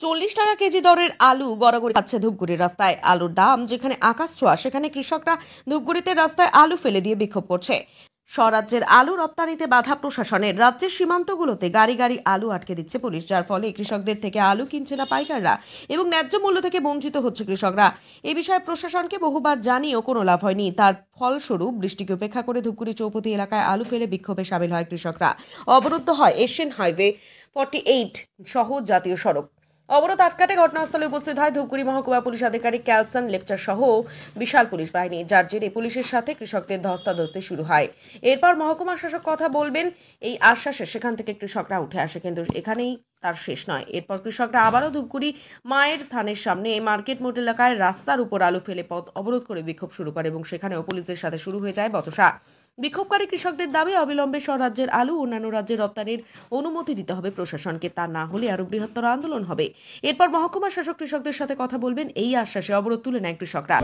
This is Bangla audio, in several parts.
40 টাকা কেজি দরের আলু গড়াগড়ি খাচ্ছে ধূপগুড়ির রাস্তায়। আলুর দাম যেখানে আকাশ ছোঁয়া, সেখানে কৃষকরা ধূপগুড়িতে রাস্তায় আলু ফেলে দিয়ে বিক্ষোভ করছে। স্বরাজ্যের আলু রপ্তানিতে বাধা প্রশাসনের। রাজ্যের সীমান্তগুলোতে গাড়ি গাড়ি আলু আটকে দিচ্ছে পুলিশ, যার ফলে কৃষকদের থেকে আলু কিনছে না পাইকাররা এবং ন্যায্য মূল্য থেকে বঞ্চিত হচ্ছে কৃষকরা। এ বিষয়ে প্রশাসনকে বহুবার জানিয়েও কোনো লাভ হয়নি। তার ফলস্বরূপ বৃষ্টিকে উপেক্ষা করে ধূপগুড়ি চৌপতি এলাকায় আলু ফেলে বিক্ষোভে সামিল হয় কৃষকরা। অবরুদ্ধ হয় এশিয়ান হাইওয়ে 48 সহ জাতীয় সড়ক। অবরোধ আটকাতে ঘটনাস্থলে উপস্থিত হয় ধূপগুড়ি মহকুমা পুলিশ আধিকারিক ক্যালসন লেপচার সহ বিশাল পুলিশ বাহিনী, যার জেরে পুলিশের সাথে কৃষকদের ধস্তাধস্তি শুরু হয়। এরপর মহকুমা শাসক কথা বলবেন এই আশ্বাসে সেখান থেকে কৃষকরা উঠে আসে, কিন্তু এখানেই তার শেষ নয়। এরপর কৃষকরা আবারও ধূপগুড়ি মায়ের থানের সামনে মার্কেট মোড় এলাকায় রাস্তার উপর আলু ফেলে পথ অবরোধ করে বিক্ষোভ শুরু করে এবং সেখানেও পুলিশের সাথে শুরু হয়ে যায় বচসা। বিক্ষোভকারী কৃষকদের দাবি অবিলম্বে স্বরাজ্যের আলু অন্যান্য রাজ্যের রপ্তানির অনুমতি দিতে হবে প্রশাসনকে, তা না হলে আরো বৃহত্তর আন্দোলন হবে। এরপর মহকুমা শাসক কৃষকদের সাথে কথা বলবেন, এই আশ্বাসে অবরোধ তুলে নেয় কৃষকরা।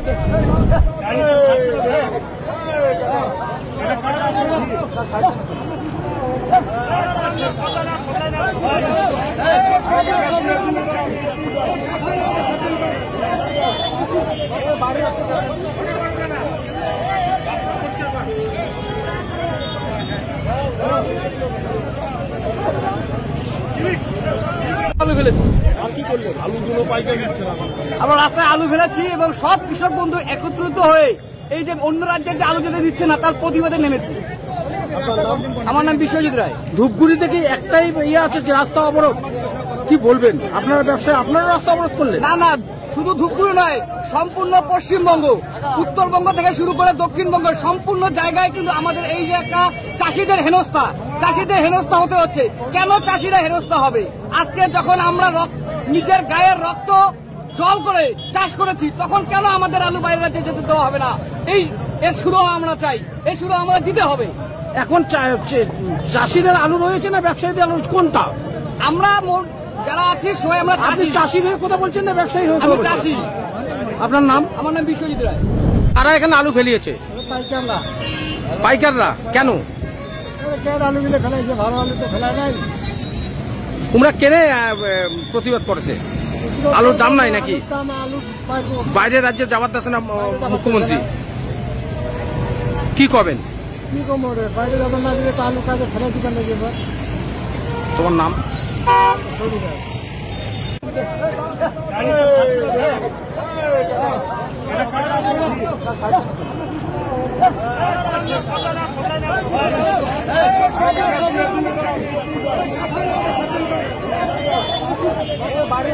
আমরা রাস্তায় আলু ফেলেছি এবং সব কৃষক বন্ধু একত্রিত হয়ে এই যে অন্য রাজ্যের যে আলু যেতে দিচ্ছে না তার প্রতিবাদে নেমেছে। আমার নাম বিশ্বজিৎ রায়। ধূপগুড়ি থেকে একটাই ইয়ে আছে যে রাস্তা অবরোধ, কি বলবেন? আপনারা ব্যবসায় আপনারা রাস্তা অবরোধ করলেন? না না, শুধু ধূপগুড়ি নয়, সম্পূর্ণ পশ্চিমবঙ্গ, উত্তরবঙ্গ থেকে শুরু করে দক্ষিণবঙ্গ সম্পূর্ণ জায়গায় কিন্তু আমাদের এই যে একটা চাষিদের হেনস্থা হতে হচ্ছে। কেন চাষিরা হেনস্থা হবে? আজকে যখন আমরা নিজের গায়ের রক্ত জল করে চাষ করেছি, তখন কেন আমাদের আলু বাইরে রাজ্যে যেতে দেওয়া হবে না? এর শুরু আমরা চাই, এই শুরু আমাদের দিতে হবে। এখন চাষিদের আলু রয়েছে না ব্যবসায়ীদের আলু, কোনটা? আমরা যারা আছি সবাই আমরা চাষি হয়ে কথা বলছেন না ব্যবসায়ী হয়ে? আমি চাষি। আপনার নাম? আমার নাম বিশ্বজিৎ রায়। কারা এখানে আলু ফেলিয়েছে? পাইকাররা। কেন? তোমরা কেনে প্রতিবাদ করেছে? আলুর দাম নাই নাকি? বাইরের রাজ্যে যাওয়ার দাসে না মুখ্যমন্ত্রী? কি করবেন? তোমার নাম? বাড়ি